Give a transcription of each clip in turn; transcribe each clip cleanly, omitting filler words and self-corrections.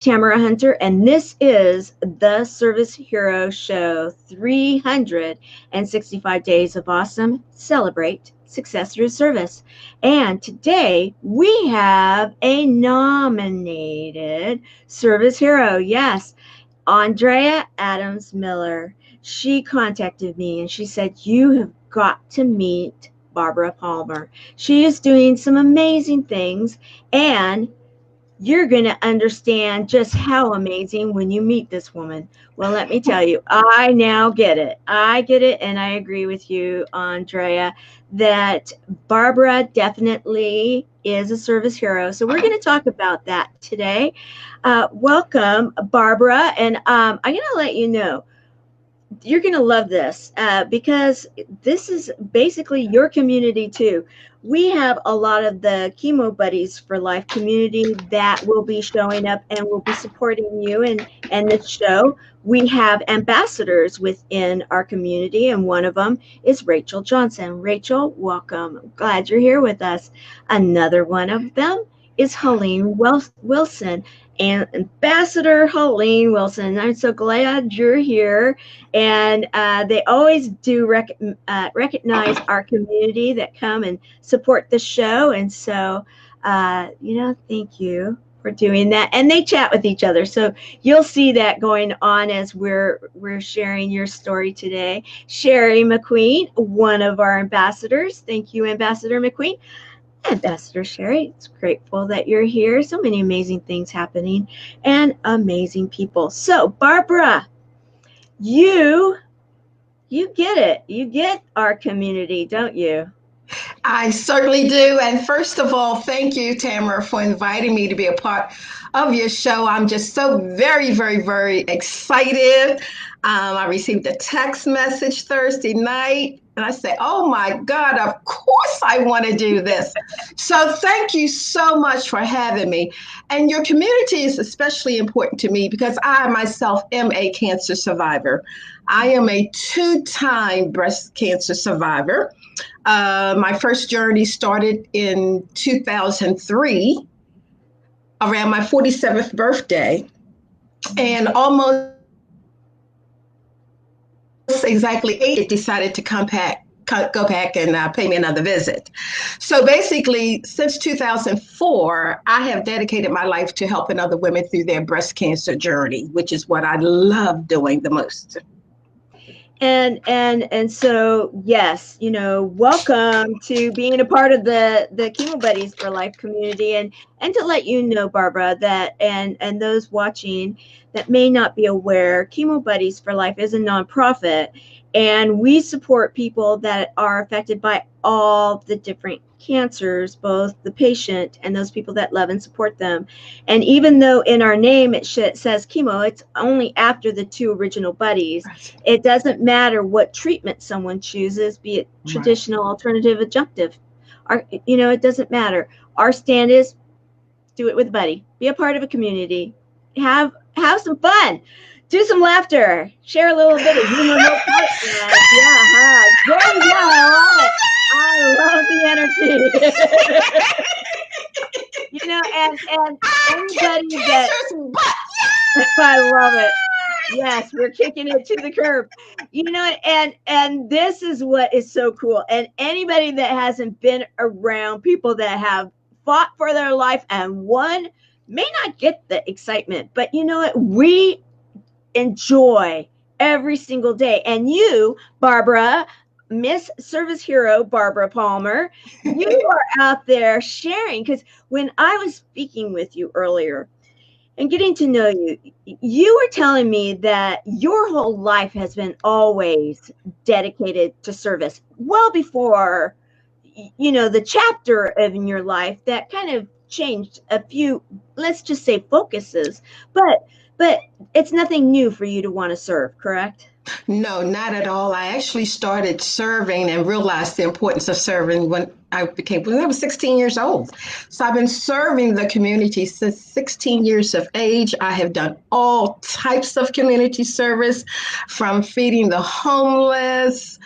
Tamara Hunter, and this is the Service Hero Show 365 Days of Awesome. Celebrate success through service. And today we have a nominated service hero. Yes, Andrea Adams Miller. She contacted me and she said, "You have got to meet Barbara Palmer. She is doing some amazing things, and you're going to understand just how amazing when you meet this woman." Well, let me tell you, I now get it. I get it, and I agree with you, Andrea, that Barbara definitely is a service hero. So we're going to talk about that today. Welcome, Barbara, and I'm going to let you know, you're going to love this because this is basically your community too. We have a lot of the Chemo Buddies for Life community that will be showing up and will be supporting you and this show. We have ambassadors within our community, and one of them is Rachel Johnson. Rachel, welcome. I'm glad you're here with us. Another one of them is Helene Wilson. And Ambassador Helene Wilson, I'm so glad you're here. And they always do recognize our community that come and support the show. And so, thank you for doing that. And they chat with each other. So you'll see that going on as we're sharing your story today. Sherry McQueen, one of our ambassadors. Thank you, Ambassador McQueen. Ambassador Sherry, it's grateful that you're here. So many amazing things happening and amazing people. So, Barbara, you get it. You get our community, don't you? I certainly do. And first of all, thank you, Tamara, for inviting me to be a part of your show. I'm just so very, very, very excited. I received a text message Thursday night, and I said, "Oh my God, of course I want to do this." So thank you so much for having me. And your community is especially important to me because I myself am a cancer survivor. I am a two-time breast cancer survivor. My first journey started in 2003, around my 47th birthday, and almost exactly 8 decided to go back and pay me another visit. So basically, since 2004, I have dedicated my life to helping other women through their breast cancer journey, which is what I love doing the most. And so yes, welcome to being a part of the Chemo Buddies for Life community, and to let you know, Barbara, that and those watching that may not be aware, Chemo Buddies for Life is a nonprofit, and we support people that are affected by all the different cancers, both the patient and those people that love and support them. And even though in our name it says chemo, it's only after the two original buddies. Right. It doesn't matter what treatment someone chooses, be it traditional, alternative, adjunctive. It doesn't matter. Our stand is do it with a buddy. Be a part of a community. Have some fun. Do some laughter. Share a little bit of humor. Yeah, there you go. I love the energy. And anybody that I love it. Yes, we're kicking it to the curb. And this is what is so cool. And anybody that hasn't been around people that have fought for their life and won may not get the excitement. But you know what? We enjoy every single day. And you, Barbara, Miss Service Hero Barbara Palmer, you are out there sharing. Because when I was speaking with you earlier and getting to know you, you were telling me that your whole life has been always dedicated to service, well before, the chapter in your life that kind of changed a few, let's just say, focuses. But it's nothing new for you to want to serve, correct? No, not at all. I actually started serving and realized the importance of serving when I was 16 years old. So I've been serving the community since 16 years of age. I have done all types of community service, from feeding the homeless,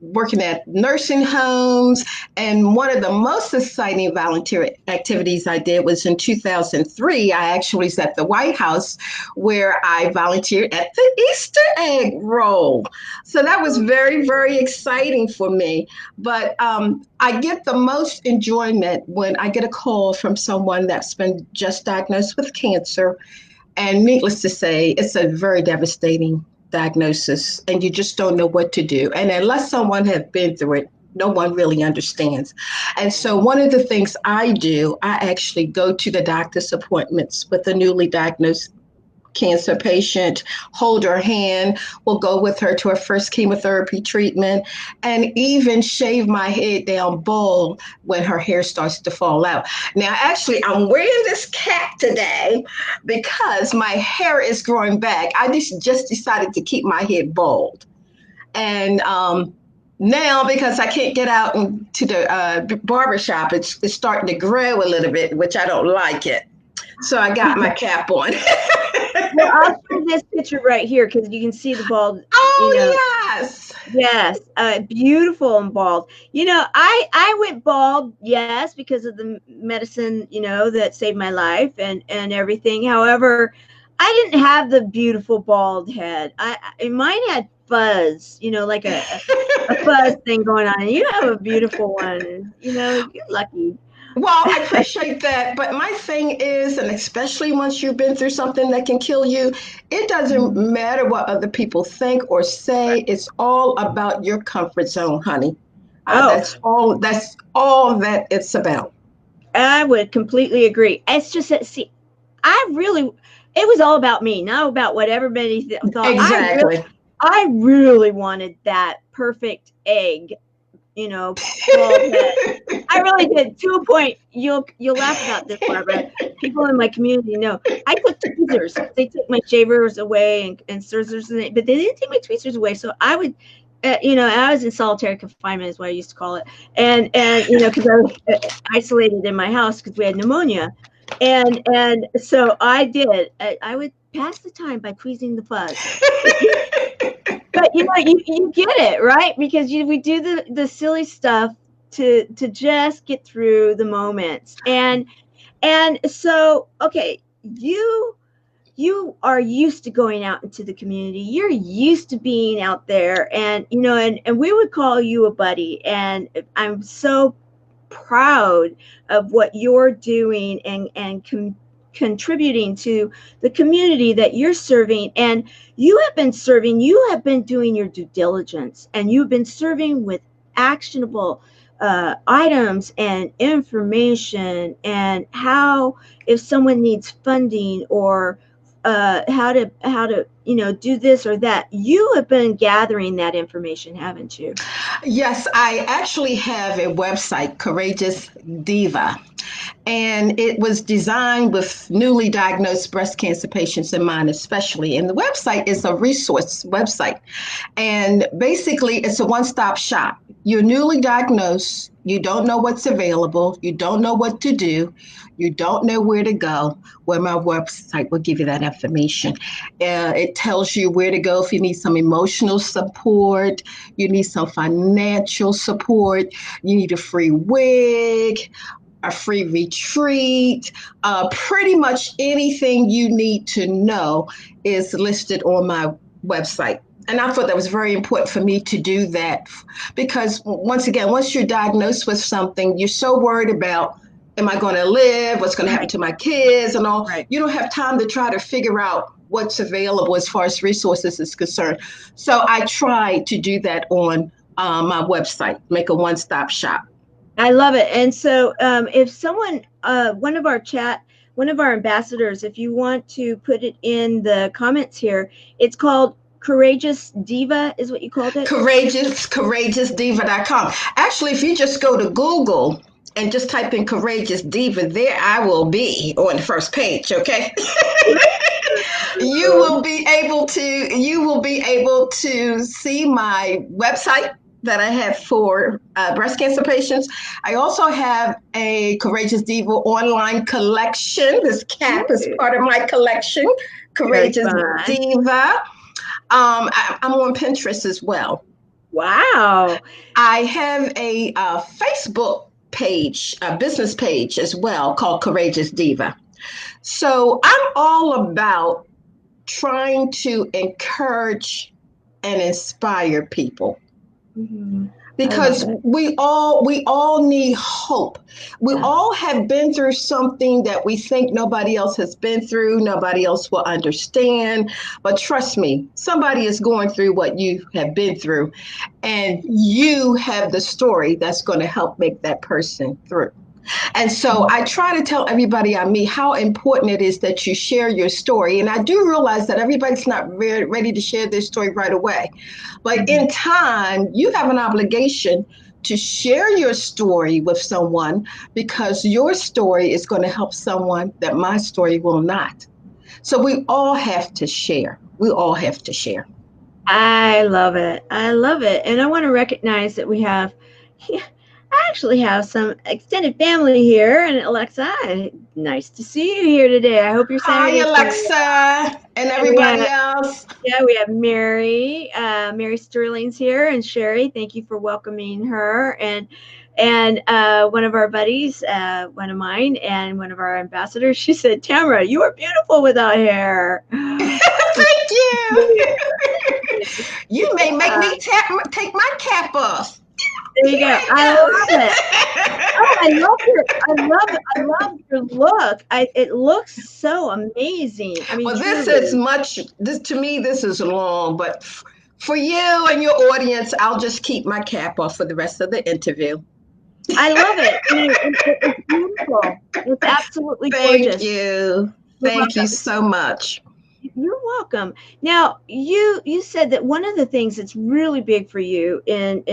working at nursing homes. And one of the most exciting volunteer activities I did was in 2003. I actually was at the White House where I volunteered at the Easter egg roll. So that was very, very exciting for me. But I get the most enjoyment when I get a call from someone that's been just diagnosed with cancer. And needless to say, it's a very devastating diagnosis, and you just don't know what to do. And unless someone has been through it, no one really understands. And so, one of the things I do, I actually go to the doctor's appointments with a newly diagnosed cancer patient, hold her hand, will go with her to her first chemotherapy treatment, and even shave my head down bald when her hair starts to fall out. Now, actually, I'm wearing this cap today because my hair is growing back. I just decided to keep my head bald. And now, because I can't get out into the barber shop, it's starting to grow a little bit, which I don't like it. So I got my cap on. Well, I'll show this picture right here because you can see the bald. Yes. Yes, beautiful and bald. I went bald, yes, because of the medicine, that saved my life and everything. However, I didn't have the beautiful bald head. Mine had fuzz, like a fuzz thing going on. And you have a beautiful one. You're lucky. Well, I appreciate that. But my thing is, and especially once you've been through something that can kill you, it doesn't matter what other people think or say. It's all about your comfort zone, honey. That's all that it's about. I would completely agree. It's just that, see, it was all about me, not about what everybody thought. Exactly. I really wanted that perfect egg, bald head. I really did, to a point. You'll laugh about this, Barbara. People in my community know. I took tweezers. They took my shavers away and scissors, but they didn't take my tweezers away. So I would, I was in solitary confinement, is what I used to call it, and because I was isolated in my house because we had pneumonia, and so I did. I would pass the time by tweezing the fuzz. But you get it, right? Because we do the silly stuff to just get through the moments. And so, okay, you are used to going out into the community. You're used to being out there, and and we would call you a buddy. And I'm so proud of what you're doing and contributing to the community that you're serving. And you have been doing your due diligence, and you've been serving with actionable items and information, and how, if someone needs funding, or how to do this or that. You have been gathering that information, haven't you? Yes, I actually have a website, Courageous Diva, and it was designed with newly diagnosed breast cancer patients in mind, especially. And the website is a resource website. And basically, it's a one-stop shop. You're newly diagnosed, you don't know what's available, you don't know what to do, you don't know where to go. Well, my website will give you that information. It tells you where to go if you need some emotional support, you need some financial support, you need a free wig, a free retreat, pretty much anything you need to know is listed on my website. And I thought that was very important for me to do that, because once again, once you're diagnosed with something, you're so worried about, am I going to live? What's going to happen to my kids and all? Right. You don't have time to try to figure out what's available as far as resources is concerned. So I try to do that on my website, make a one-stop shop. I love it. And so if someone, one of our ambassadors, if you want to put it in the comments here, it's called Courageous Diva, is what you called it? Courageousdiva.com. Actually, if you just go to Google and just type in Courageous Diva, there I will be on the first page, okay? You will be able to see my website that I have for breast cancer patients. I also have a Courageous Diva online collection. This cap is part of my collection, Courageous Diva. I'm on Pinterest as well. Wow. I have a Facebook page, a business page as well called Courageous Diva. So I'm all about trying to encourage and inspire people Hmm. I love because it. we all need hope. We Yeah. all have been through something that we think nobody else has been through, nobody else will understand. But trust me, somebody is going through what you have been through, and you have the story that's going to help make that person through. And so I try to tell everybody I meet how important it is that you share your story. And I do realize that everybody's not ready to share their story right away. But Mhm. in time, you have an obligation to share your story with someone because your story is going to help someone that my story will not. So we all have to share. We all have to share. I love it. I love it. And I want to recognize that we have, yeah, I actually have some extended family here. And Alexa, nice to see you here today. I hope your Hi, Saturday's going well. Alexa, and And we everybody have, else. yeah, we have Mary. Mary Sterling's here, and Sherry. Thank you for welcoming her. And one of our buddies, one of mine, and one of our ambassadors. She said, "Tamara, you are beautiful without hair." Thank you. You may make Yeah. me take my cap off. There you go. I love it. Oh, I love your look. It looks so amazing. I mean, Well, this is truly. much. This to me, this is long, but for you and your audience, I'll just keep my cap off for the rest of the interview. I love it. It's beautiful. It's absolutely Thank gorgeous. you. You're Thank you welcome. so much. You're welcome. Now, you said that one of the things that's really big for you and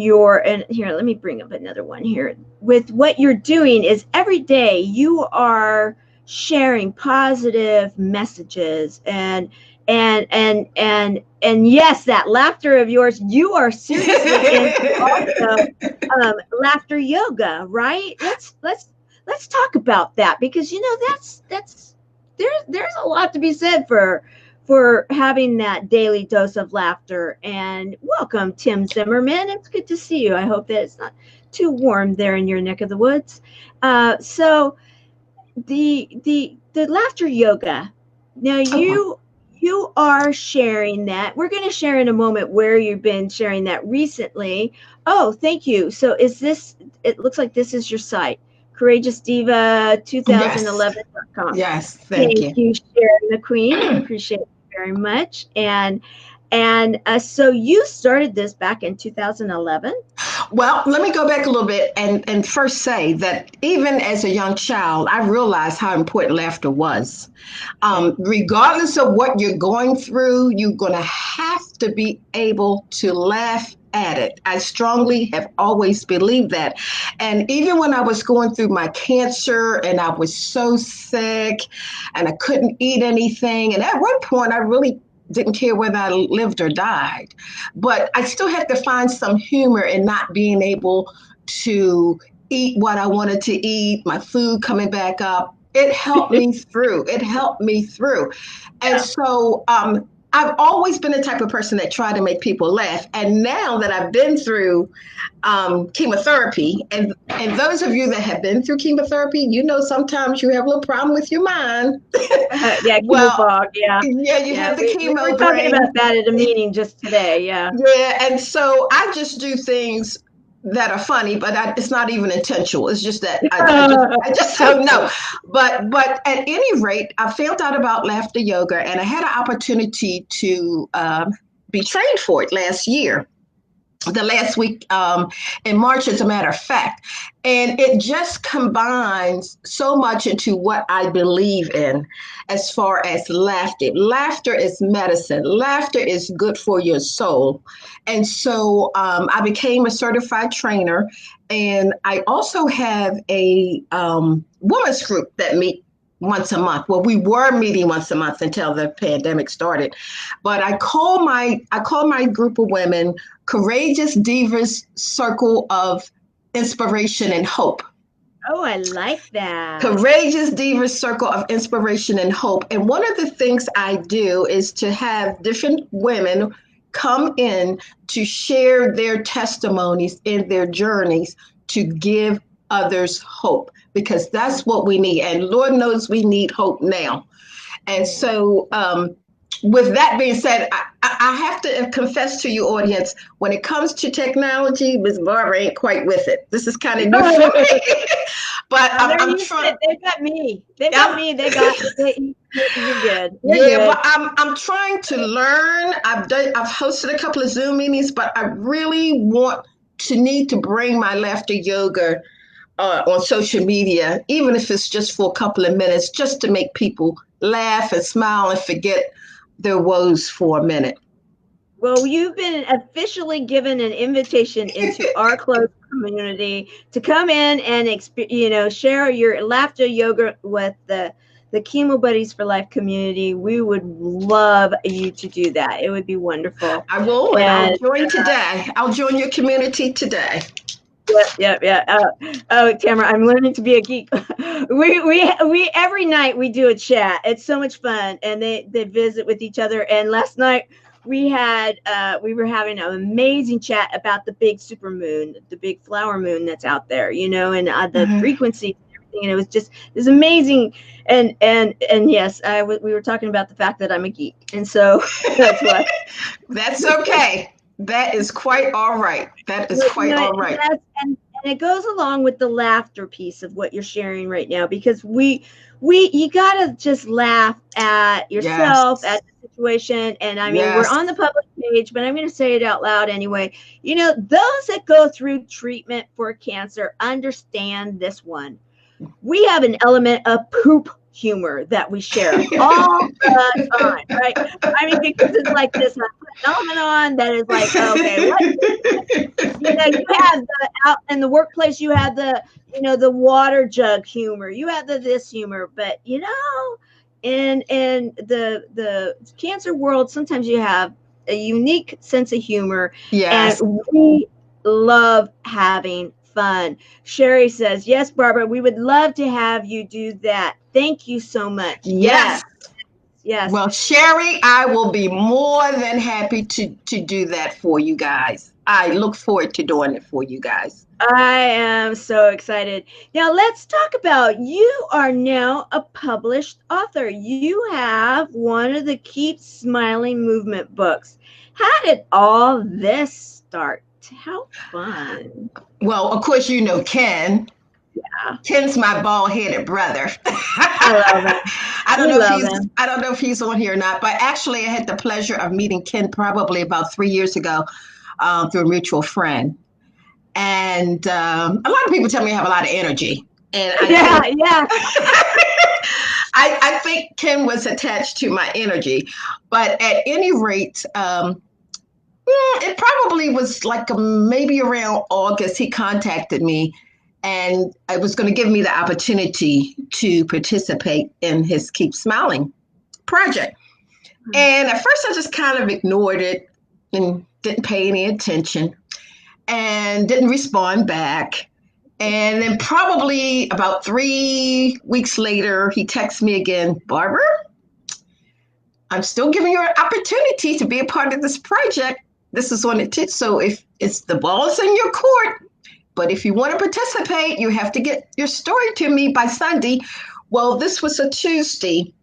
your and here, let me bring up another one here. With what you're doing is every day you are sharing positive messages and yes, that laughter of yours, you are seriously into also laughter yoga, right? Let's talk about that because that's there's a lot to be said for having that daily dose of laughter. And welcome, Tim Zimmerman. It's good to see you. I hope that it's not too warm there in your neck of the woods. So the laughter yoga. Now Okay. you are sharing that. We're going to share in a moment where you've been sharing that recently. Oh, thank you. So is this? It looks like this is your site, Courageous Diva Yes. 2011.com. Yes. Thank Thank you. you, Sharon the Queen. I appreciate it very much. And so you started this back in 2011. Well, let me go back a little bit and first say that even as a young child, I realized how important laughter was. Okay. Regardless of what you're going through, you're going to have to be able to laugh at it. I strongly have always believed that. And even when I was going through my cancer and I was so sick and I couldn't eat anything, and at one point I really didn't care whether I lived or died. But I still had to find some humor in not being able to eat what I wanted to eat, my food coming back up. It helped me through. It helped me through. And Yeah. so I've always been the type of person that tried to make people laugh. And now that I've been through chemotherapy, and those of you that have been through chemotherapy, you know sometimes you have a little problem with your mind. Yeah, chemo Well, fog. Yeah. yeah, you Yeah. have the We were chemo talking brain. about that at a meeting just today. Yeah. Yeah, and so I just do things that are funny, but it's not even intentional. It's just that I just don't know. But at any rate, I found out about laughter yoga, and I had an opportunity to be trained for it last year, the last week in March, as a matter of fact. And it just combines so much into what I believe in as far as laughter. Laughter is medicine, laughter is good for your soul. And so I became a certified trainer. And I also have a women's group that meet once a month. Well, we were meeting once a month until the pandemic started. But I call my group of women Courageous Divas Circle of Inspiration and Hope. Oh, I like that. Courageous Divas Circle of Inspiration and Hope. And one of the things I do is to have different women come in to share their testimonies and their journeys to give others hope, because that's what we need. And Lord knows we need hope now. And so, with that being said, I have to confess to you, audience, when it comes to technology, Ms. Barbara ain't quite with it. This is kind of new for me. But I'm trying. They've got me. They've got me. They got. You're good. You're Yeah, good. but I'm trying to learn. I've hosted a couple of Zoom meetings, but I really need to bring my laughter yoga on social media, even if it's just for a couple of minutes, just to make people laugh and smile and forget their woes for a minute. Well, you've been officially given an invitation into our close community to come in and share your laughter yoga with the Chemo Buddies for Life community. We would love you to do that. It would be wonderful. I will, and I'll join today. I'll join your community today. Yeah. Oh, Tamara, I'm learning to be a geek. We every night we do a chat. It's so much fun, and they visit with each other. And last night we were having an amazing chat about the big supermoon, the big flower moon that's out there, and the frequency and everything. And it was just amazing. And yes, we were talking about the fact that I'm a geek, and so that's why. That's okay. That is quite all right. That is quite all right. And it goes along with the laughter piece of what you're sharing right now, because you gotta just laugh at yourself, at the situation. And I mean, we're on the public page, but I'm going to say it out loud anyway. Those that go through treatment for cancer understand this one. We have an element of poop humor that we share all the time, right? I mean, because it's like this phenomenon that is like, okay, what? You have out in the workplace, you have the water jug humor, you have the this humor, but in the cancer world, sometimes you have a unique sense of humor. Yes. And we love having fun. Sherry says, yes, Barbara, we would love to have you do that. Thank you so much. Yes. Well, Sherry, I will be more than happy to do that for you guys. I look forward to doing it for you guys. I am so excited. Now let's talk about, you are now a published author. You have one of the Keep Smiling movement books. How did all this start? How fun. Well, of course, Ken. Yeah. Ken's my bald-headed brother. I love him. I don't know if he's on here or not, but actually I had the pleasure of meeting Ken probably about 3 years ago through a mutual friend. And a lot of people tell me I have a lot of energy. And I think Ken was attached to my energy. But at any rate, it probably was like maybe around August, he contacted me, and it was going to give me the opportunity to participate in his Keep Smiling project. And at first I just kind of ignored it and didn't pay any attention and didn't respond back. And then probably about 3 weeks later, he texts me again, Barbara, I'm still giving you an opportunity to be a part of this project. This is on it. So if it's the ball's in your court, but if you want to participate, you have to get your story to me by Sunday. Well, this was a Tuesday,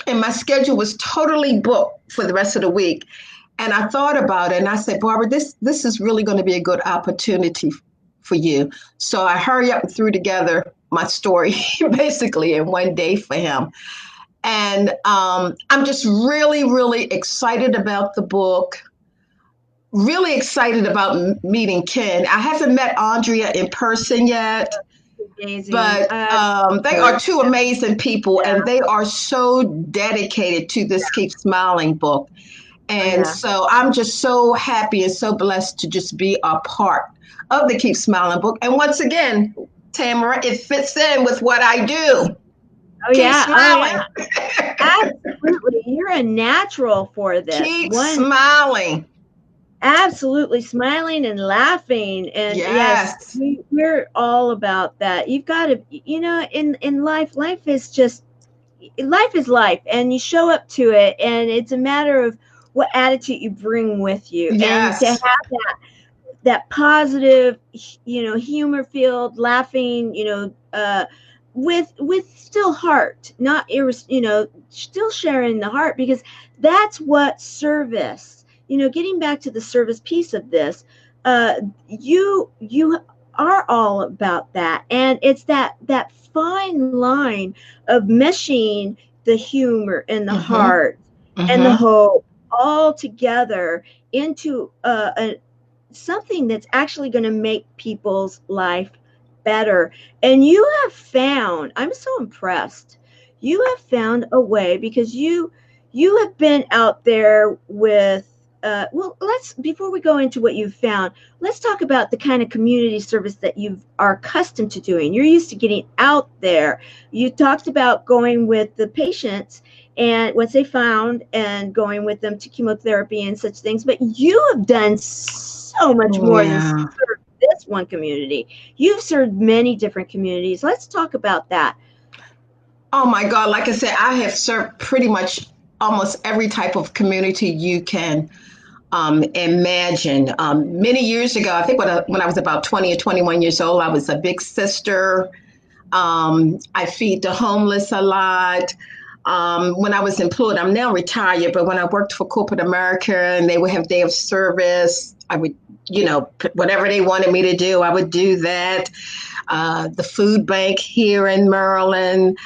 and my schedule was totally booked for the rest of the week. And I thought about it, and I said, Barbara, this is really going to be a good opportunity for you. So I hurry up and threw together my story basically in one day for him. And I'm just really, really excited about the book. Really excited about meeting Ken. I haven't met Andrea in person yet, but they are two amazing people, and they are so dedicated to this Keep Smiling book. And so I'm just so happy and so blessed to just be a part of the Keep Smiling book. And once again, Tamara, it fits in with what I do. Oh, keep smiling. Oh, yeah. Absolutely. You're a natural for this. Keep smiling. Absolutely. Smiling and laughing. And yes, we're all about that. You've got to, in life is life. And you show up to it. And it's a matter of what attitude you bring with you, and to have Yes. that positive, humor filled laughing, with still heart, not still sharing the heart, because that's what service, getting back to the service piece of this, uh you are all about that, and it's that fine line of meshing the humor and the Mm-hmm. heart and the Mm-hmm. hope all together into something that's actually going to make people's life better. And you have found, I'm so impressed. You have found a way, because you have been out there with well, let's, before we go into what you've found, let's talk about the kind of community service that you are accustomed to doing. You're used to getting out there. You talked about going with the patients and once they found, and going with them to chemotherapy and such things, but you have done so much more than Yeah. serve this one community. You've served many different communities. Let's talk about that. Oh my God. Like I said, I have served pretty much almost every type of community you can imagine. Many years ago, I think when I was about 20 or 21 years old, I was a big sister. I feed the homeless a lot. When I was employed, I'm now retired, but when I worked for corporate America and they would have day of service, I would, whatever they wanted me to do, I would do that. The food bank here in Maryland,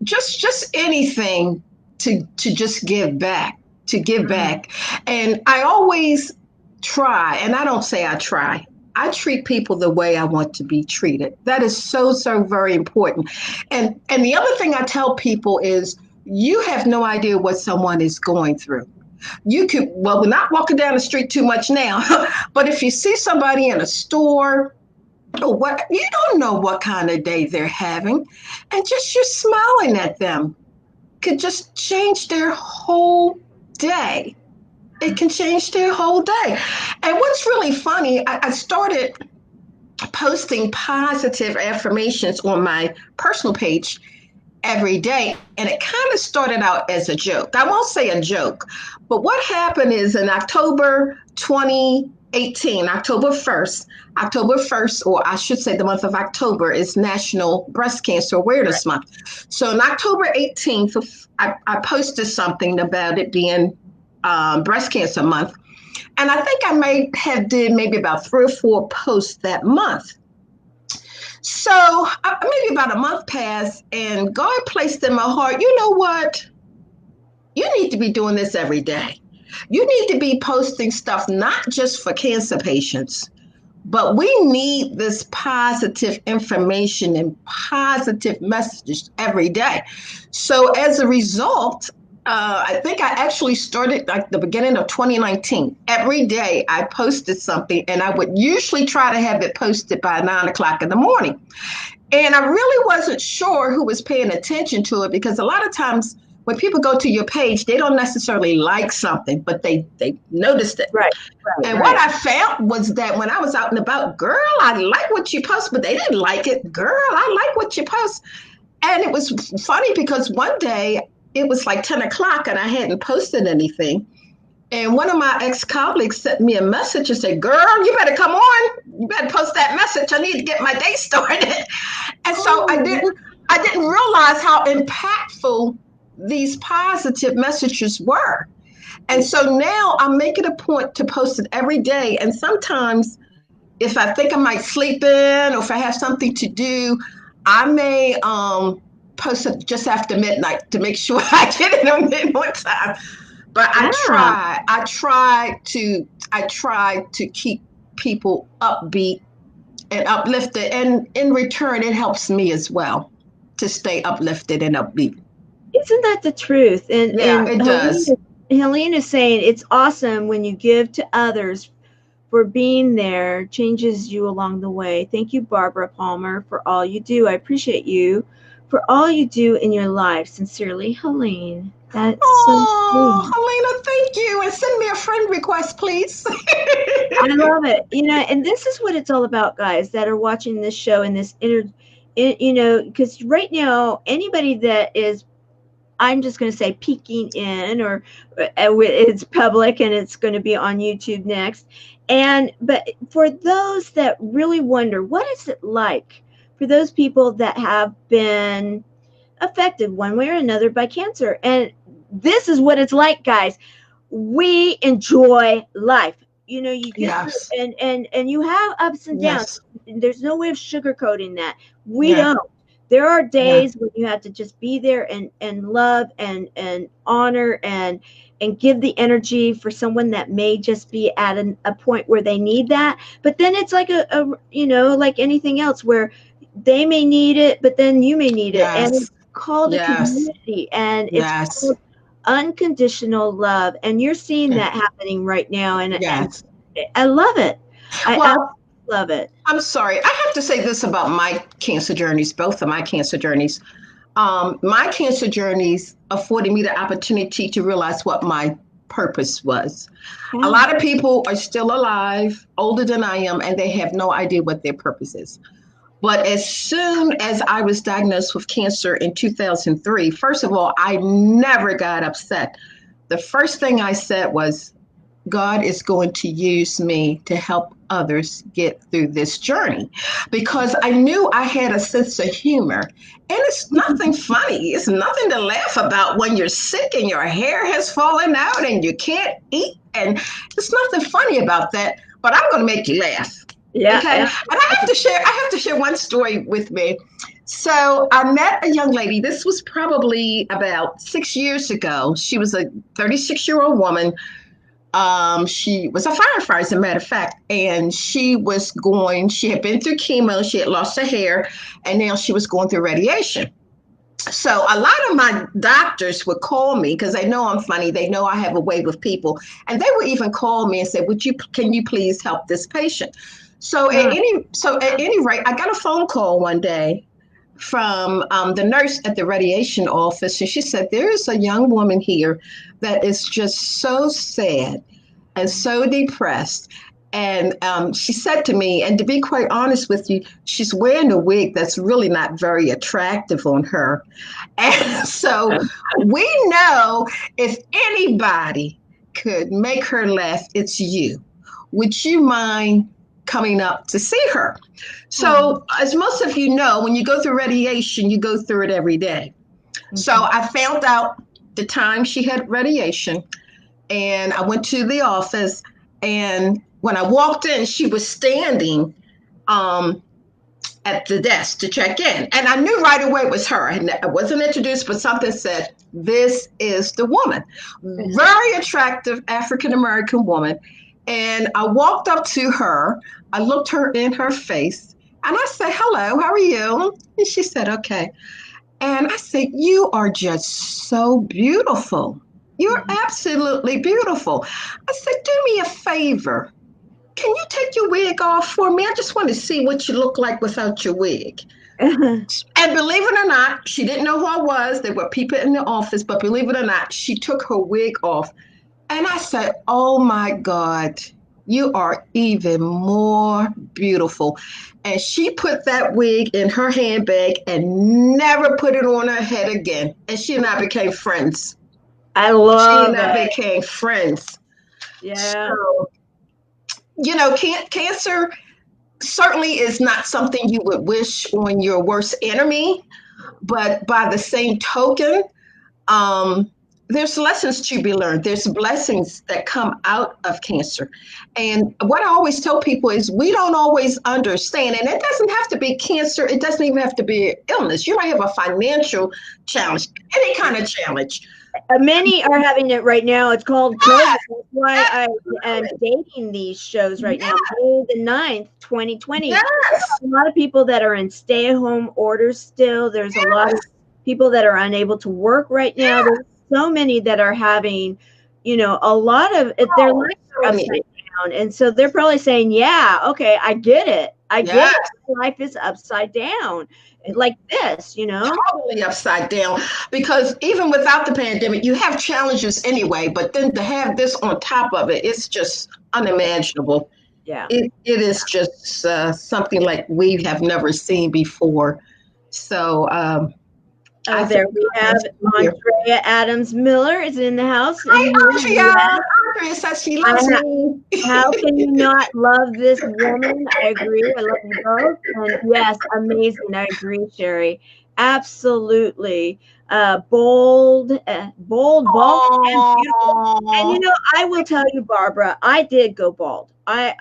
just anything to just give back, to give Mm. back. And I always try, and I don't say I try. I treat people the way I want to be treated. That is so, so very important. And the other thing I tell people is you have no idea what someone is going through. You could, well, we're not walking down the street too much now, but if you see somebody in a store, what, you don't know what kind of day they're having, and just you smiling at them could just change their whole day. It can change their whole day. And what's really funny, I started posting positive affirmations on my personal page every day. And it kind of started out as a joke. I won't say a joke, but what happened is in October 2018, October 1st, or I should say the month of October, is National Breast Cancer Awareness Month. So on October 18th, I posted something about it being Breast Cancer Month. And I think I may have did maybe about 3 or 4 posts that month. So maybe about a month passed, and God placed in my heart, you know what? You need to be doing this every day. You need to be posting stuff not just for cancer patients, but we need this positive information and positive messages every day. So as a result, I think I actually started like the beginning of 2019. Every day I posted something, and I would usually try to have it posted by 9 o'clock in the morning. And I really wasn't sure who was paying attention to it, because a lot of times when people go to your page, they don't necessarily like something, but they noticed it. Right, right, And what right. I found was that when I was out and about, girl, I like what you post, but they didn't like it. Girl, I like what you post. And it was funny because one day it was like 10 o'clock and I hadn't posted anything. And one of my ex-colleagues sent me a message and said, girl, you better come on. You better post that message. I need to get my day started. And so Oh, I didn't realize how impactful these positive messages were. And so now I'm making a point to post it every day. And sometimes if I think I might sleep in, or if I have something to do, I may post it just after midnight to make sure I get it on time. But yeah. I try to keep people upbeat and uplifted, and in return, it helps me as well to stay uplifted and upbeat. Isn't that the truth? And Yeah, it does. Helene is saying it's awesome when you give to others, for being there changes you along the way. Thank you, Barbara Palmer, for all you do. I appreciate you for all you do in your life. Sincerely, Helene. That's so Oh, sweet. Helena, thank you. And send me a friend request, please. I love it. And this is what it's all about, guys that are watching this show and this because right now, anybody that is I'm just going to say peeking in, or it's public and it's going to be on YouTube next. But for those that really wonder, what is it like for those people that have been affected one way or another by cancer? And this is what it's like, guys. We enjoy life. You get through, Yes. and you have ups and downs. Yes. There's no way of sugarcoating that. We Yeah. don't. There are Yeah. days when you have to just be there and love and honor and give the energy for someone that may just be at a point where they need that. But then it's like like anything else, where they may need it, but then you may need it. And Yes. it's called a Yes. community, and it's Yes. called unconditional love. And you're seeing that happening right now. And Yes. I love it. I Well, love it. I'm sorry. I have to say this about my cancer journeys, both of my cancer journeys. My cancer journeys afforded me the opportunity to realize what my purpose was. A Yeah. lot of people are still alive, older than I am, and they have no idea what their purpose is. But as soon as I was diagnosed with cancer in 2003, first of all, I never got upset. The first thing I said was, God is going to use me to help others get through this journey, because I knew I had a sense of humor. And it's nothing funny. It's nothing to laugh about when you're sick and your hair has fallen out and you can't eat. And there's nothing funny about that. But I'm going to make you laugh. Yeah. Okay. And I have to share one story with me. So I met a young lady. This was probably about 6 years ago. She was a 36-year-old woman. She was a firefighter, as a matter of fact, and she had been through chemo, she had lost her hair, and now she was going through radiation. So a lot of my doctors would call me because they know I'm funny. They know I have a way with people. And they would even call me and say, can you please help this patient? So at any rate, I got a phone call one day from the nurse at the radiation office, and she said, there is a young woman here that is just so sad and so depressed. And she said to me, and to be quite honest with you, she's wearing a wig that's really not very attractive on her. And so we know if anybody could make her laugh, it's you. Would you mind coming up to see her? So, as most of you know, when you go through radiation, you go through it every day. So I found out the time she had radiation, and I went to the office. And when I walked in, she was standing at the desk to check in. And I knew right away it was her. I wasn't introduced, but something said, this is the woman. Very attractive African American woman. And I walked up to her. I looked her in her face and I said, hello, how are you? And she said, okay. And I said, you are just so beautiful. You're absolutely beautiful. I said, do me a favor. Can you take your wig off for me? I just want to see what you look like without your wig. And believe it or not, she didn't know who I was. There were people in the office, but believe it or not, she took her wig off. And I said, oh my God, you are even more beautiful. And she put that wig in her handbag and never put it on her head again. And she and I became friends. I She love and I it. became friends. Yeah. So, cancer certainly is not something you would wish on your worst enemy, but by the same token, um, there's lessons to be learned. There's blessings that come out of cancer. And what I always tell people is we don't always understand. And it doesn't have to be cancer. It doesn't even have to be illness. You might have a financial challenge, any kind of challenge. Many are having it right now. It's called COVID. Yes, That's why I am absolutely. dating these shows right Yes, now. May the 9th, 2020. yes, A lot of people that are in stay-at-home orders still. There's a lot of yes, people that are unable to work right now. yes. There's so many that are having, a lot of their Oh, lives are so upside many. down. And so they're probably saying, yeah, okay, I get it. I get Yes. it. My life is upside down like this. Totally upside down, because even without the pandemic you have challenges anyway, but then to have this on top of it, it's just unimaginable. Yeah. It is just something like we have never seen before. So Oh, I there think we have here. Andrea Adams Miller is in the house. And Hi, here in the Andrea. US. Andrea says she I loves ha- me. how can you not love this woman? I agree. I love you both. And yes, amazing. I agree, Sherry. Absolutely. Bold, bald, and beautiful. And Oh, I will tell you, Barbara, I did go bald. I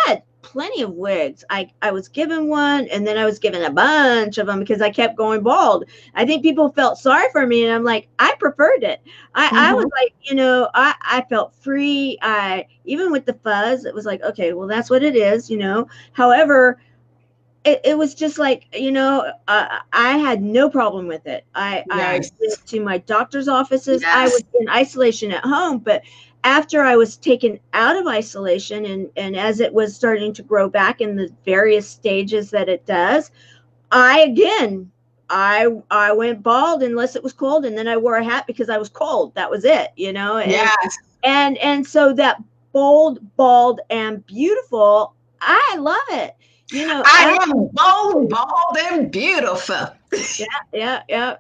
had plenty of wigs. I was given one, and then I was given a bunch of them because I kept going bald. I think people felt sorry for me, and I'm like, I preferred it. I was mhm. like, I felt free. I even with the fuzz, it was like, okay, well, that's what it is. However, it was just like, I had no problem with it. I Yes, went to my doctor's offices. I was yes. in isolation at home, but after I was taken out of isolation, and as it was starting to grow back in the various stages that it does, I went bald unless it was cold, and then I wore a hat because I was cold. That was it. and Yes, and so that bold, bald, and beautiful, I love it. I am bold, Absolutely. bold, and beautiful. Yeah, yeah, yeah.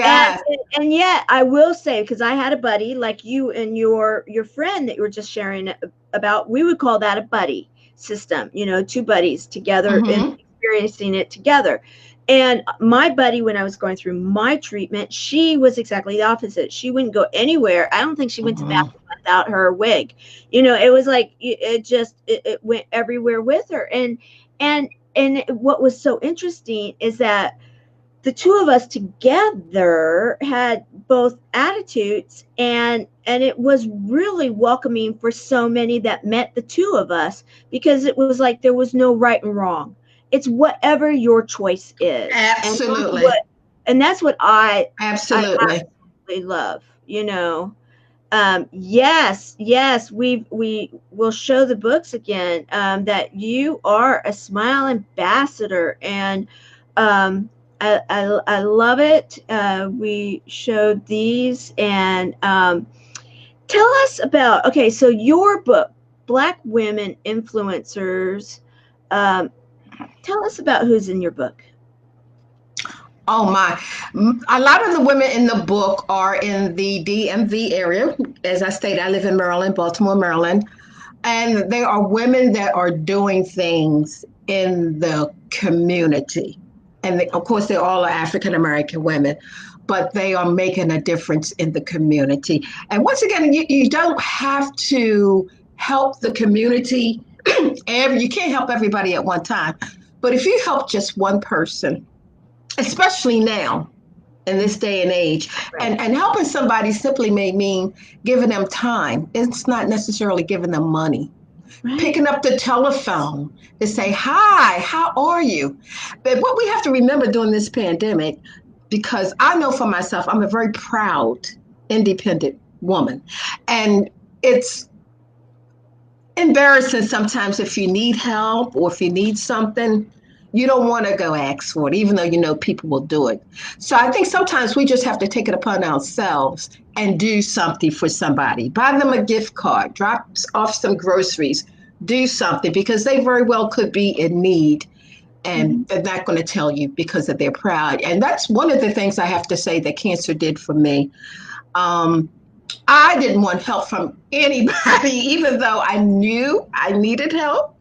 And Yes. and yet I will say, because I had a buddy like you and your friend that you were just sharing about, we would call that a buddy system, two buddies together and Hmm. experiencing it together. And my buddy, when I was going through my treatment, she was exactly the opposite. She wouldn't go anywhere. I don't think she went to the Hmm. bathroom without her wig. It was like it went everywhere with her. And what was so interesting is that the two of us together had both attitudes, and it was really welcoming for so many that met the two of us, because it was like there was no right and wrong. It's whatever your choice is, and Absolutely. that's what I Absolutely. absolutely love. Yes, we will show the books again, that you are a smile ambassador, and I love it. We showed these, and tell us about, okay, so your book, Black Women Influencers. um, Tell us about who's in your book. Oh my. A lot of the women in the book are in the DMV area. As I stated, I live in Maryland, Baltimore, Maryland. And they are women that are doing things in the community. And of course, they all are African American women, but they are making a difference in the community. And once again, you don't have to help the community. You can't help everybody at one time. But if you help just one person, especially now in this day and age, Right. and helping somebody simply may mean giving them time. It's not necessarily giving them money. Right. Picking up the telephone to say, hi, how are you? But what we have to remember during this pandemic, because I know for myself, I'm a very proud, independent woman. And it's embarrassing sometimes if you need help or if you need something, you don't want to go ask for it, even though you know people will do it. So I think sometimes we just have to take it upon ourselves and do something for somebody. Buy them a gift card, drop off some groceries, do something because they very well could be in need and Mhm. they're not going to tell you because of their pride. And that's one of the things I have to say that cancer did for me. Um, I didn't want help from anybody, even though I knew I needed help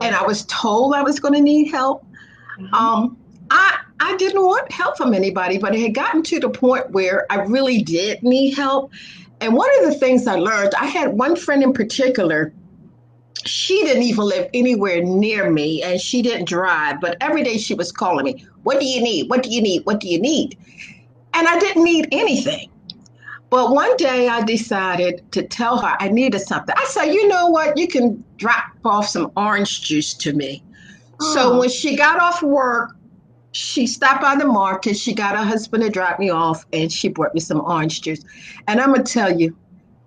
and Mhm. I was told I was going to need help. Mhm. Um, I didn't want help from anybody, but it had gotten to the point where I really did need help. And one of the things I learned, I had one friend in particular. She didn't even live anywhere near me and she didn't drive, but every day she was calling me, what do you need? What do you need? What do you need? And I didn't need anything. But one day I decided to tell her I needed something. I said, you know what? You can drop off some orange juice to me. So Oh, when she got off work, she stopped by the market. She got her husband to drop me off and she brought me some orange juice. And I'm going to tell you,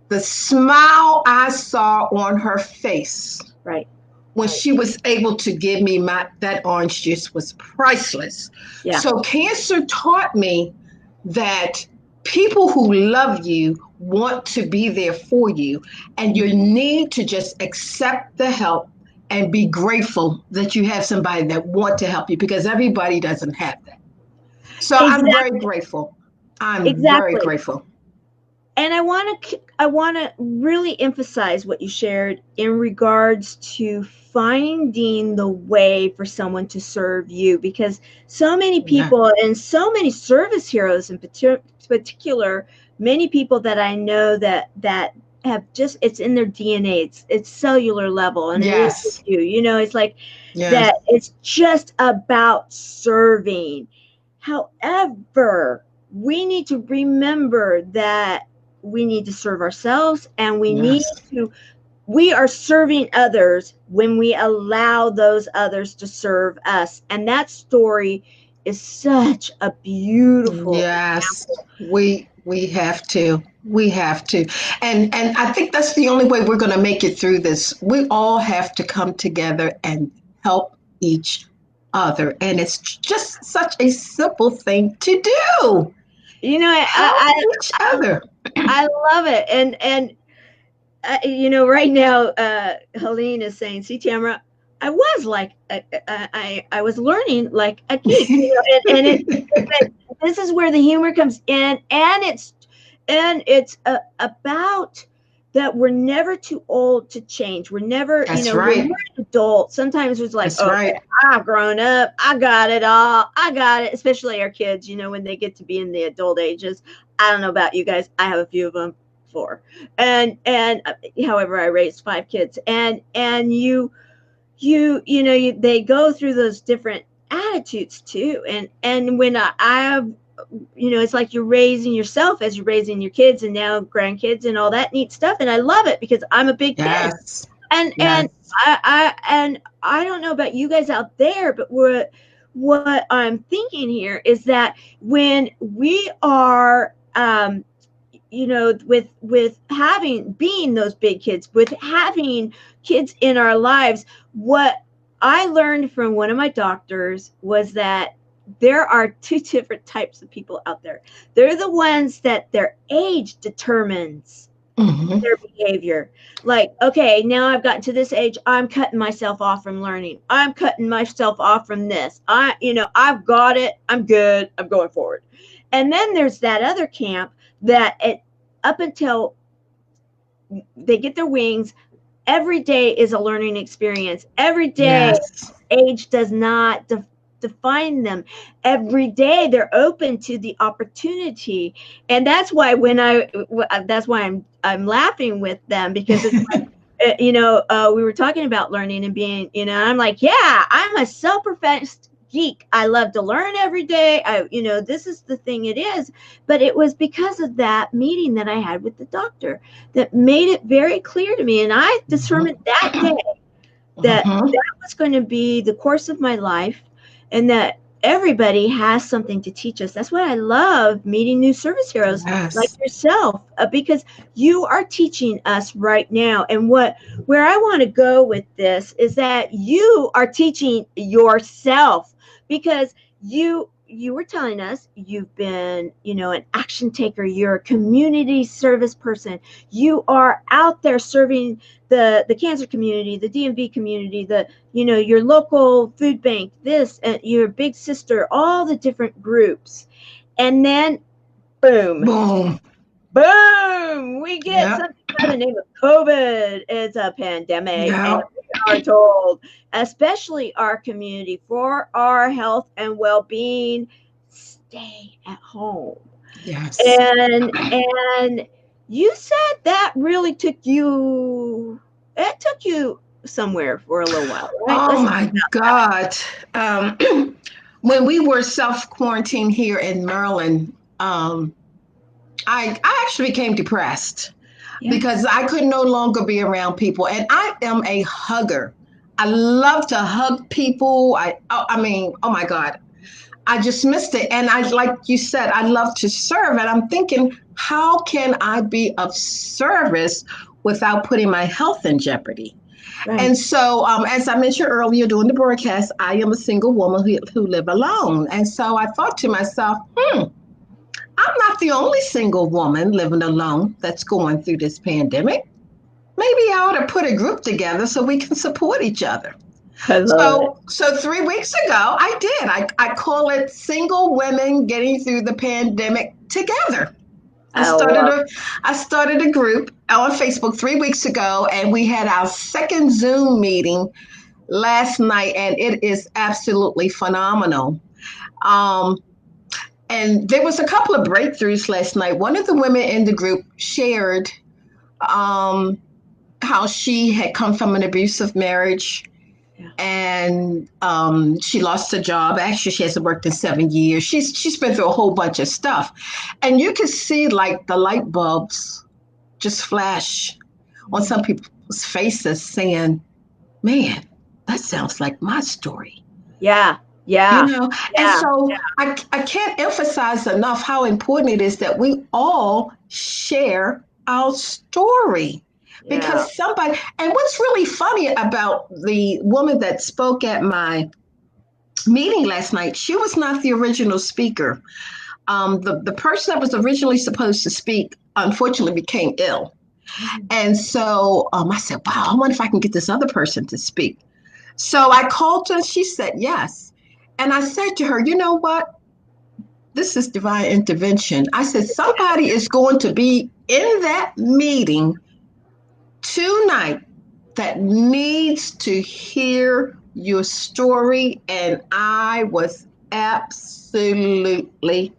the smile I saw on her face right. when Right. she was able to give me that orange juice was priceless. Yeah. So cancer taught me that people who love you want to be there for you, and you need to just accept the help and be grateful that you have somebody that want to help you because everybody doesn't have that. So I'm very Exactly. grateful. I'm very Exactly. grateful. And I want to really emphasize what you shared in regards to finding the way for someone to serve you, because so many Yeah. people and so many service heroes in particular, many people that I know that have just, it's in their DNA, it's cellular level, and it is with Yes. you, it's like Yes. that, it's just about serving. However, we need to remember that we need to serve ourselves, and Yes. we are serving others when we allow those others to serve us. And that story is such a beautiful Yes. example. We have to. We have to. And I think that's the only way we're going to make it through this. We all have to come together and help each other. And it's just such a simple thing to do. Help each I other. I love it. And right now, Helene is saying, "See, Tamara, I was like, I was learning like a geek, but this is where the humor comes in, and it's about that we're never too old to change. We're never, That's when right. we're an adult, sometimes it's like, That's okay, right. I've grown up, I got it all, I got it. Especially our kids, when they get to be in the adult ages. I don't know about you guys, I have a few of them, 4, and however, I raised 5 kids, and they go through those different attitudes too, and when I have, it's like you're raising yourself as you're raising your kids and now grandkids and all that neat stuff, and I love it because I'm a big kid, Yes. and Yes. I don't know about you guys out there, but what I'm thinking here is that when we are, with having being those big kids, with having kids in our lives, what I learned from one of my doctors was that there are 2 different types of people out there. They're the ones that their age determines Hmm. their behavior. Like, okay, now I've gotten to this age, I'm cutting myself off from learning. I'm cutting myself off from this. I've got it. I'm good. I'm going forward. And then there's that other camp that up until they get their wings, every day is a learning experience. Every day, Yes. age does not define them. Every day, they're open to the opportunity, and that's why I'm laughing with them, because it's like, we were talking about learning and being, I'm like, yeah, I'm a self-professed geek. I love to learn every day. This is the thing it is. But it was because of that meeting that I had with the doctor that made it very clear to me. And I determined that day that Hmm. that was going to be the course of my life, and that everybody has something to teach us. That's why I love meeting new service heroes like Yes. yourself, because you are teaching us right now. And where I want to go with this is that you are teaching yourself, because you were telling us you've been, an action taker, you're a community service person, you are out there serving the cancer community, the DMV community, your local food bank, this, and your big sister, all the different groups. And then boom, Boom. boom, we get Yep. something by the name of COVID. It's a pandemic, and Yep. we are told, especially our community, for our health and well-being, stay at home. Yes. And you said that really took you somewhere for a little while, right? Oh Let's talk my about that. God. Um, when we were self quarantined here in Maryland, I actually became depressed Yeah. because I could no longer be around people. And I am a hugger. I love to hug people. I mean, oh my God. I just missed it. And I, like you said, I love to serve. And I'm thinking, how can I be of service without putting my health in jeopardy? Right. And so, as I mentioned earlier during the broadcast, I am a single woman who live alone. And so I thought to myself, I'm not the only single woman living alone that's going through this pandemic. Maybe I ought to put a group together so we can support each other. I love it. So 3 weeks ago, I call it Single Women Getting Through the Pandemic Together. I I started love a I started a group on Facebook 3 weeks ago, and we had our second Zoom meeting last night, and it is absolutely phenomenal. Um, and there was a couple of breakthroughs last night. One of the women in the group shared um, how she had come from an abusive marriage, Yeah. and she lost her job. Actually, she hasn't worked in 7 years. She's been through a whole bunch of stuff, and you can see like the light bulbs just flash on some people's faces, saying, "Man, that sounds like my story." Yeah. You Yeah. know, and Yeah. so I can't emphasize enough how important it is that we all share our story, Yeah. because somebody, and what's really funny about the woman that spoke at my meeting last night, she was not the original speaker. The person that was originally supposed to speak unfortunately became ill. Mhm. And so I said, wow, I wonder if I can get this other person to speak. So I called her and she said yes. And I said to her, you know what? This is divine intervention. I said, somebody is going to be in that meeting tonight that needs to hear your story. And I was absolutely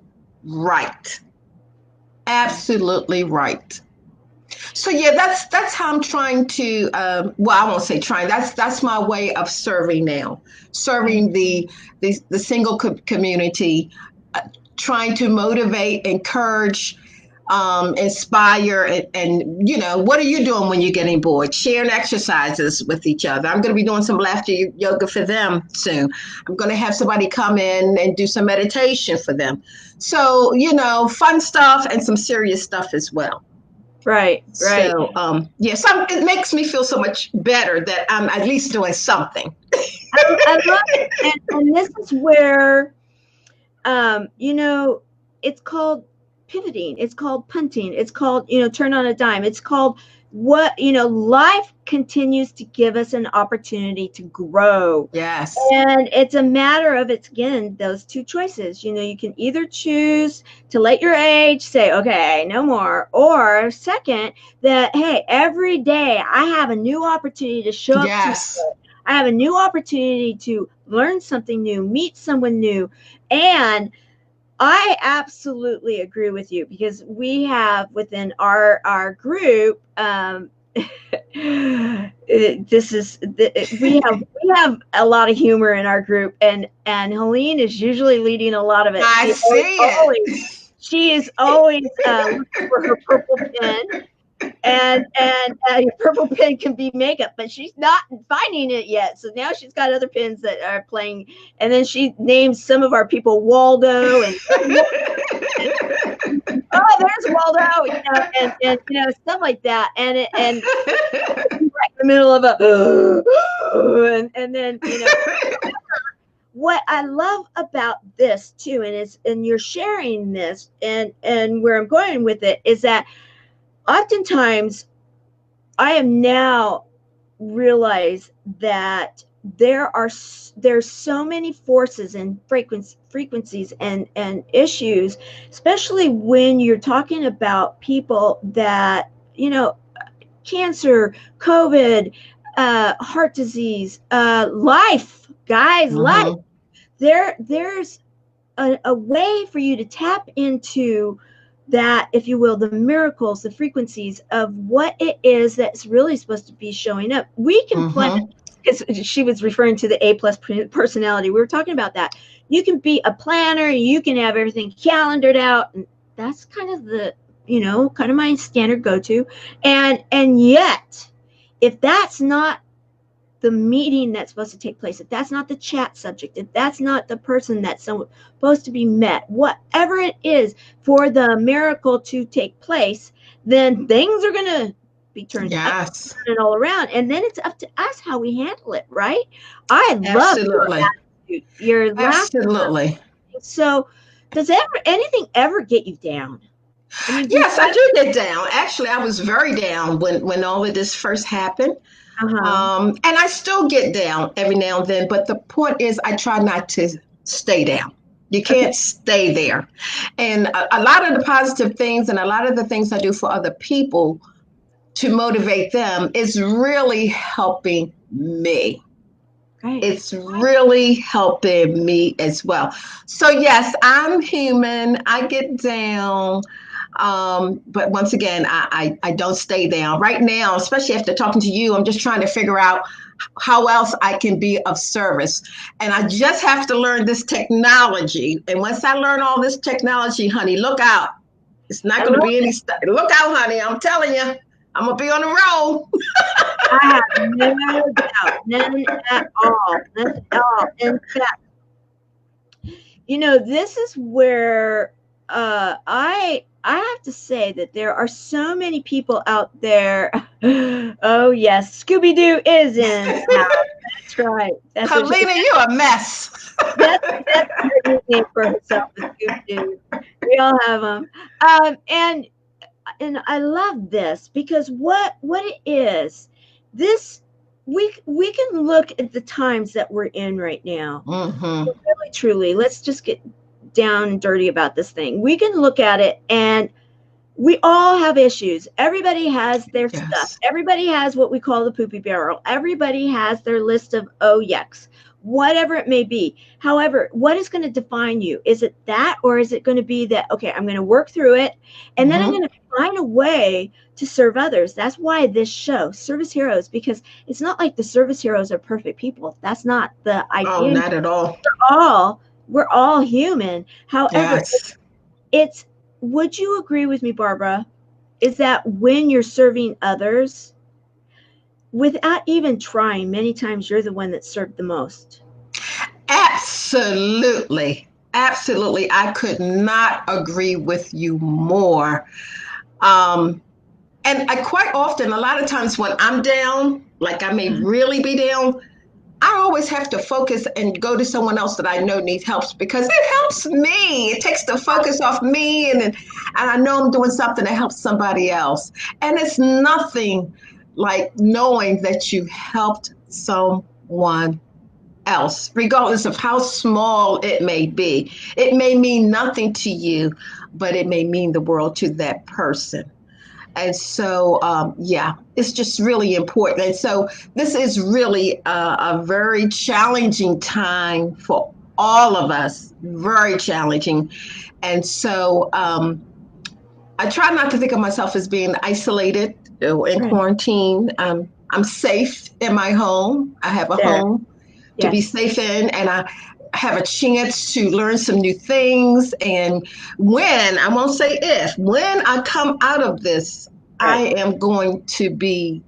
right. Absolutely right. So yeah, that's how I'm trying to. Well, I won't say trying. That's my way of serving now, serving the single community, uh, trying to motivate, encourage, inspire, and what are you doing when you're getting bored? Sharing exercises with each other. I'm going to be doing some laughter yoga for them soon. I'm going to have somebody come in and do some meditation for them. So fun stuff and some serious stuff as well. Right. Right. So, it makes me feel so much better that I'm at least doing something. I love it. And this is where, it's called pivoting. It's called punting. It's called, turn on a dime. It's called life continues to give us an opportunity to grow. Yes. And it's a matter of, it's again, those two choices. You can either choose to let your age say, okay, no more, or second, that, hey, every day I have a new opportunity to show up to Yes. I have a new opportunity to learn something new, meet someone new. And I absolutely agree with you, because we have within our group, we have a lot of humor in our group, and Helene is usually leading a lot of it. I see it. She is always looking for her purple pen, and your purple pen can be makeup, but she's not finding it yet. So now she's got other pens that are playing, and then she names some of our people Waldo, and oh, there's Waldo, and stuff like that, and right in the middle of a and then what I love about this too, and you're sharing this, and where I'm going with it is that oftentimes I am now realize that there's so many forces and frequencies and issues, especially when you're talking about people that, cancer, COVID, heart disease, life, guys, life. Mm-hmm. There's a way for you to tap into that, if you will, the miracles, the frequencies of what it is that's really supposed to be showing up. We can plan, Mm-hmm. because she was referring to the A+ personality. We were talking about that. You can be a planner, you can have everything calendared out, and that's kind of kind of my standard go-to. And yet, if that's not the meeting that's supposed to take place, if that's not the chat subject, if that's not the person that's supposed to be met, whatever it is for the miracle to take place, then things are going to be turned up Yes. and all around. And then it's up to us how we handle it, right? I love your Absolutely. attitude, your laughter. Absolutely. So does anything ever get you down? I mean, do you Yes, I have? do get down. Actually, I was very down when all of this first happened. Uh-huh. And I still get down every now and then, but the point is, I try not to stay down. You Okay. can't stay there. And a lot of the positive things and a lot of the things I do for other people to motivate them is really helping me. Great. It's really helping me as well. So, yes, I'm human. I get down. But once again, I don't stay down. Right now, especially after talking to you, I'm just trying to figure out how else I can be of service. And I just have to learn this technology. And once I learn all this technology, honey, look out. It's not I going to love be any it. stuff. Look out, honey. I'm telling you, I'm going to be on the road. I have no doubt, none at all, none at all. In fact, this is where I have to say that there are so many people out there. Oh yes, Scooby Doo is in town. That's right. That's what Helena, you're a mess. that's her nickname for herself, is Scooby Doo. We all have them, and I love this because what it is, this we can look at the times that we're in right now. Mm-hmm. Really, truly, let's just get down and dirty about this thing. We can look at it and we all have issues. Everybody has their stuff. Yes. Everybody has what we call the poopy barrel. Everybody has their list of oh yucks, whatever it may be. However, what is going to define you? Is it that, or is it going to be that, okay, I'm going to work through it and then I'm Mm-hmm. going to find a way to serve others? That's why this show, Service Heroes, because it's not like the service heroes are perfect people. That's not the Oh, idea. not at all. all we're all human. However, Yes. it's would you agree with me, Barbara, is that when you're serving others, without even trying, many times you're the one that served the most. Absolutely. Absolutely. I could not agree with you more. Um, and I quite often, a lot of times when I'm down, like I may really be down, I always have to focus and go to someone else that I know needs help because it helps me. It takes the focus off me, and I know I'm doing something that helps somebody else. And it's nothing like knowing that you helped someone else, regardless of how small it may be. It may mean nothing to you, but it may mean the world to that person. And so, yeah, it's just really important. And so, this is really a very challenging time for all of us, very challenging. And so, I try not to think of myself as being isolated or in Right. quarantine. I'm safe in my home. I have a There. home to be Yes. safe in, and I have a chance to learn some new things. And when, I won't say if, when I come out of this, Right. I am going to be,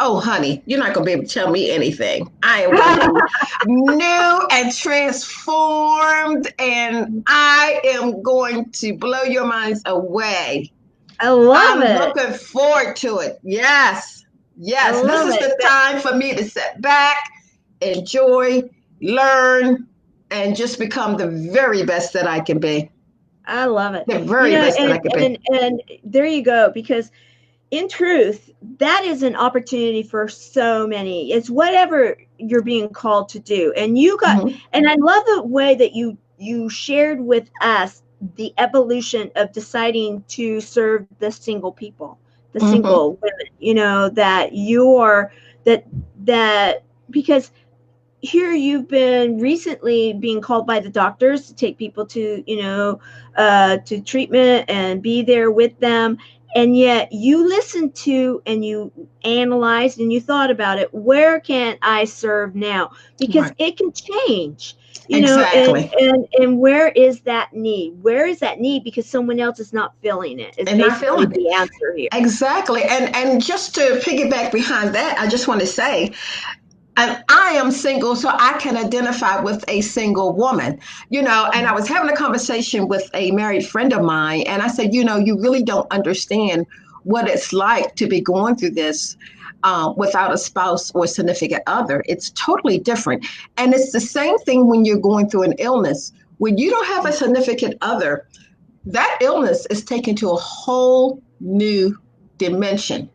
oh, honey, you're not going to be able to tell me anything. I am going to be new and transformed, and I am going to blow your minds away. I love I'm it. looking forward to it. Yes. I Yes. This love is it. the time for me to sit back, enjoy, learn, and just become the very best that I can be. I love it. The very best that I And can be. and there you go, because in truth, that is an opportunity for so many. It's whatever you're being called to do. And Mhm. and I love the way that you shared with us the evolution of deciding to serve the single people, the Mhm. single women, that you are that that because here you've been recently being called by the doctors to take people to to treatment and be there with them, and yet you listened to and you analyzed and you thought about it, where can I serve now, because Right. it can change, Exactly. and where is that need because someone else is not filling it, is And not basically feeling it. the answer here. Exactly. And just to piggyback behind that, I just want to say, and I am single, so I can identify with a single woman, And I was having a conversation with a married friend of mine, and I said, you really don't understand what it's like to be going through this without a spouse or significant other. It's totally different. And it's the same thing when you're going through an illness. When you don't have a significant other, that illness is taken to a whole new dimension.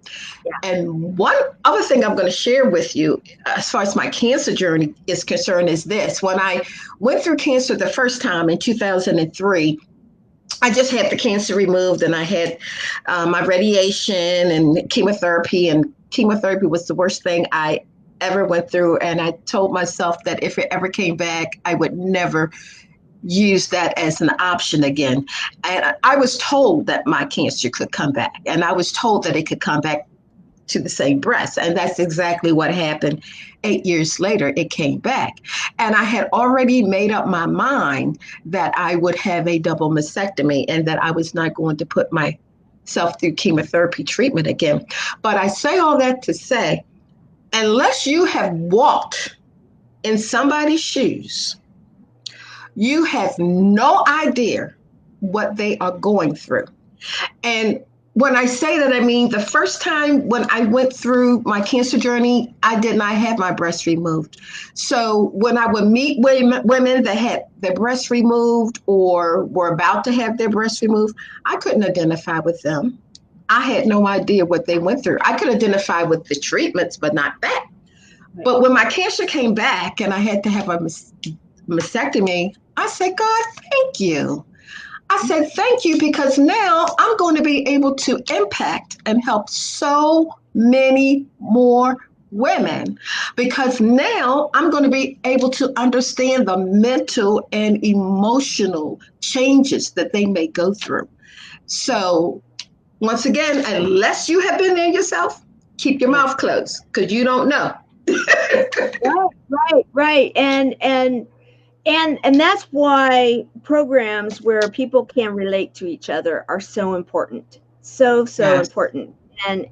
Yeah. And one other thing I'm going to share with you, as far as my cancer journey is concerned, is this. When I went through cancer the first time in 2003, I just had the cancer removed, and I had my radiation and chemotherapy. And chemotherapy was the worst thing I ever went through. And I told myself that if it ever came back, I would never use that as an option again. And I was told that my cancer could come back, and I was told that it could come back to the same breast. And that's exactly what happened. 8 years later, it came back. And I had already made up my mind that I would have a double mastectomy and that I was not going to put myself through chemotherapy treatment again. But I say all that to say, unless you have walked in somebody's shoes, you have no idea what they are going through. And when I say that, I mean the first time when I went through my cancer journey, I did not have my breast removed. So when I would meet women that had their breasts removed or were about to have their breasts removed, I couldn't identify with them. I had no idea what they went through. I could identify with the treatments, but not that. Right. But when my cancer came back and I had to have a mastectomy, I said, God, thank you. I said, thank you, because now I'm going to be able to impact and help so many more women, because now I'm going to be able to understand the mental and emotional changes that they may go through. So, once again, unless you have been there yourself, keep your Yeah. mouth closed because you don't know. Right, right. And that's why programs where people can relate to each other are so important. So Yes. important.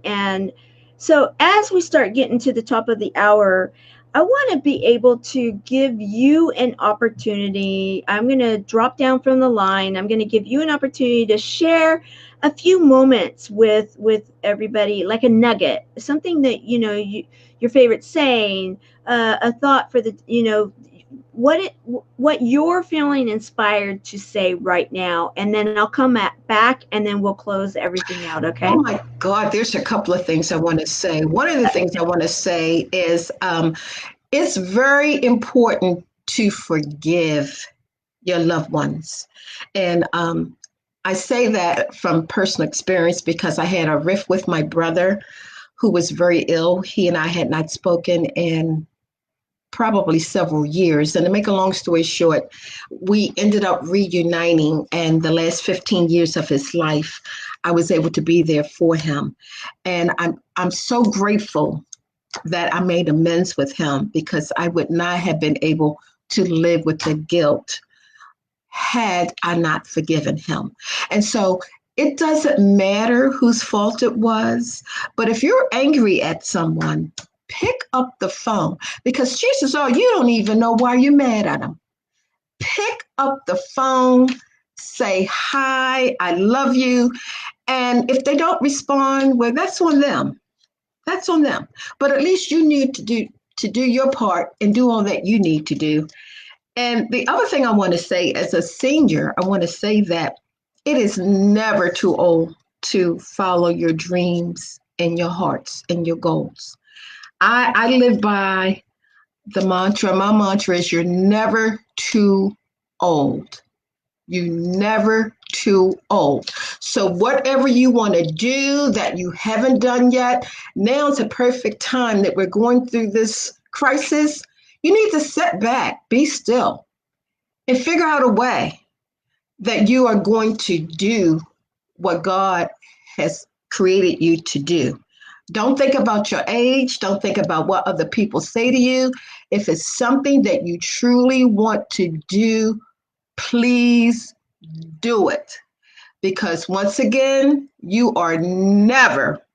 And so as we start getting to the top of the hour, I want to be able to give you an opportunity. I'm going to drop down from the line. I'm going to give you an opportunity to share a few moments with everybody, like a nugget, something that your favorite saying, a thought for the what you're feeling inspired to say right now, and then I'll come back and then we'll close everything out. Okay. Oh my God, there's a couple of things I want to say. One of the things I want to say is it's very important to forgive your loved ones. And I say that from personal experience because I had a rift with my brother who was very ill. He and I had not spoken in probably several years. And to make a long story short, we ended up reuniting, and the last 15 years of his life, I was able to be there for him. And I'm so grateful that I made amends with him, because I would not have been able to live with the guilt had I not forgiven him. And so it doesn't matter whose fault it was, but if you're angry at someone, pick up the phone, because chances are you don't even know why you're mad at them. Pick up the phone, say hi, I love you. And if they don't respond, well, that's on them. That's on them. But at least you need to do your part and do all that you need to do. And the other thing I want to say, as a senior, I want to say that it is never too old to follow your dreams and your hearts and your goals. I live by the mantra. My mantra is you're never too old. You're never too old. So whatever you want to do that you haven't done yet, now is a perfect time that we're going through this crisis. You need to sit back, be still, and figure out a way that you are going to do what God has created you to do. Don't think about your age. Don't think about what other people say to you. If it's something that you truly want to do, please do it. Because once again, you are never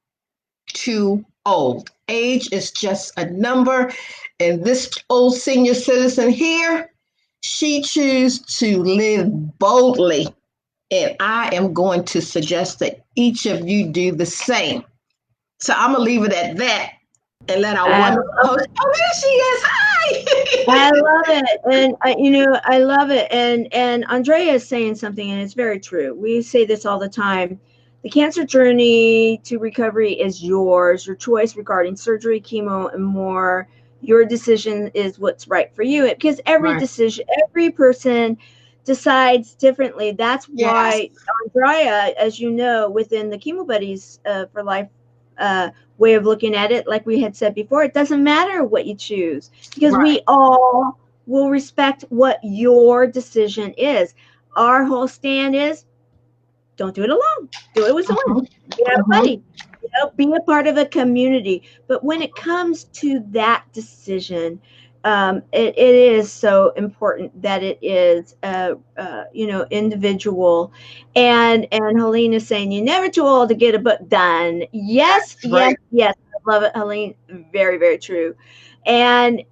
too old. Age is just a number. And this old senior citizen here, she chooses to live boldly. And I am going to suggest that each of you do the same. So I'm going to leave it at that and let our I wonderful love host. Oh, there she is. I love it, and I love it, and Andrea is saying something, and it's very true. We say this all the time. The cancer journey to recovery is yours. Your choice regarding surgery, chemo, and more. Your decision is what's right for you. Because Right. every person decides differently. That's Yes. why Andrea, as you know, within the Chemo Buddies for Life way of looking at it, like we had said before, it doesn't matter what you choose because Right. we all will respect what your decision is. Our whole stand is don't do it alone. Do it with someone. Mhm. Get a Mhm. buddy. Be a part of a community. But when it comes to that decision, it is so important that it is, individual. And Helene is saying you're never too old to get a book done. Yes, That's yes, right. yes. I love it, Helene. Very, very true. And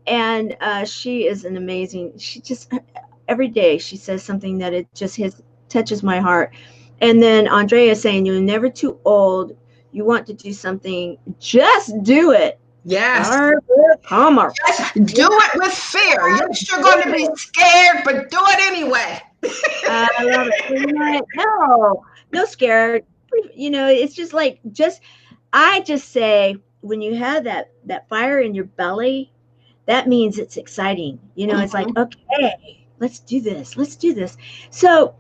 she is an amazing. She just every day she says something that it just touches my heart. And then Andrea is saying, you're never too old. You want to do something, just do it. Yes. Barbara Palmer. Just do it with fear. Yes, you're going to be scared, but do it anyway. I love it. Well, no scared. It's just like, I just say, when you have that fire in your belly, that means it's exciting. It's like, Mhm. okay, let's do this. Let's do this. So,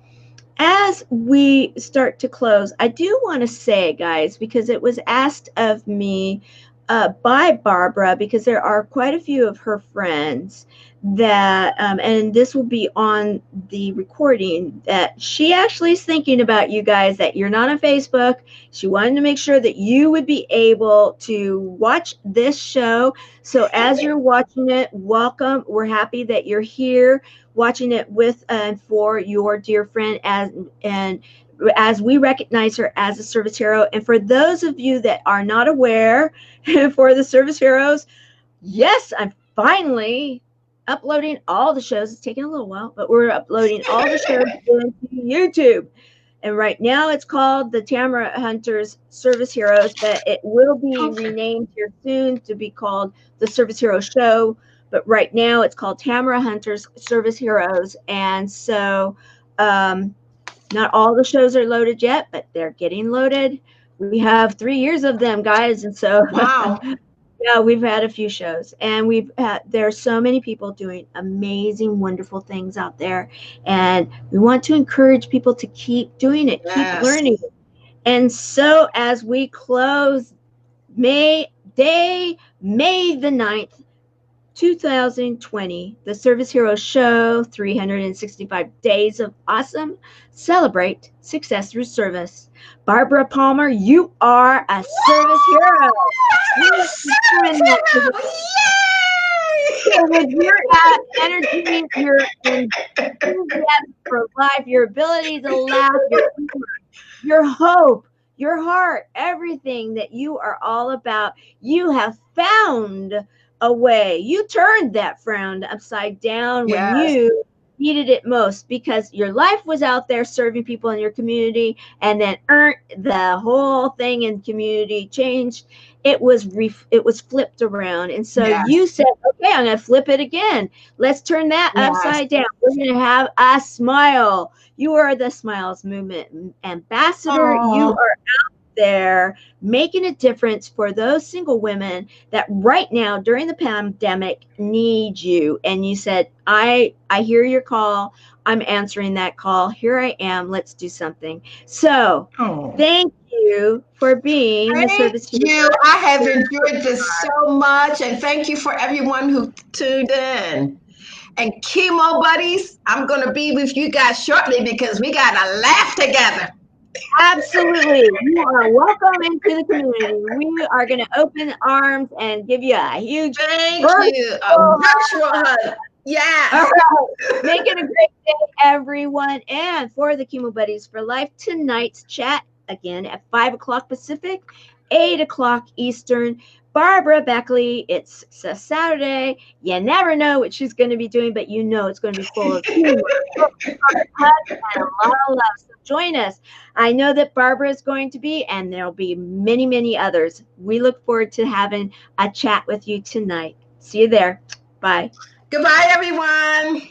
as we start to close, I do want to say, guys, because it was asked of me by Barbara, because there are quite a few of her friends that, and this will be on the recording, that she actually is thinking about you guys, that you're not on Facebook. She wanted to make sure that you would be able to watch this show. So as you're watching it, welcome. We're happy that you're here watching it with and for your dear friend, as we recognize her as a service hero. And for those of you that are not aware, for the service heroes, yes, I'm finally uploading all the shows. It's taking a little while, but we're uploading all the shows into YouTube. And right now it's called the Tamara Hunters Service Heroes, but it will be Okay. renamed here soon to be called the Service Hero Show. But right now it's called Tamara Hunters Service Heroes. And so not all the shows are loaded yet, but they're getting loaded. We have 3 years of them, guys. And so Wow. yeah, we've had a few shows, and there are so many people doing amazing, wonderful things out there. And we want to encourage people to keep doing it, keep Yes. learning. And so as we close May the 9th, 2020, the Service Hero Show, 365 Days of Awesome. Celebrate success through service. Barbara Palmer, you are a service hero. You I'm a are doing service that today. hero. So with your Yay! energy, your enthusiasm for life, your ability to laugh, your hope, your heart, everything that you are all about, you have found a way. You turned that frown upside down when Yes. you needed it most, because your life was out there serving people in your community, and then the whole thing in community changed. It was flipped around, and so you Yes. said, okay, I'm going to flip it again. Let's turn that Yes. upside down. We're going to have a smile. You are the Smiles Movement ambassador. You Oh. are there making a difference for those single women that right now during the pandemic need you. And you said, I hear your call. I'm answering that call. Here I am. Let's do something. So Oh. thank you for being the Thank service hero. you. I have enjoyed this so much, and thank you for everyone who tuned in. And chemo buddies, I'm going to be with you guys shortly because we got to laugh together. Absolutely. You are welcome into the community. We are going to open arms and give you a huge Thank virtual you. A virtual hug. All Yes. right. Make it a great day, everyone. And for the Chemo Buddies for Life, tonight's chat again at 5 o'clock Pacific, 8 o'clock Eastern. Barbara Beckley, it's a Saturday. You never know what she's going to be doing, but you know it's going to be full of humor, hugs, and a lot of love. So join us. I know that Barbara is going to be, and there'll be many, many others. We look forward to having a chat with you tonight. See you there. Bye. Goodbye, everyone.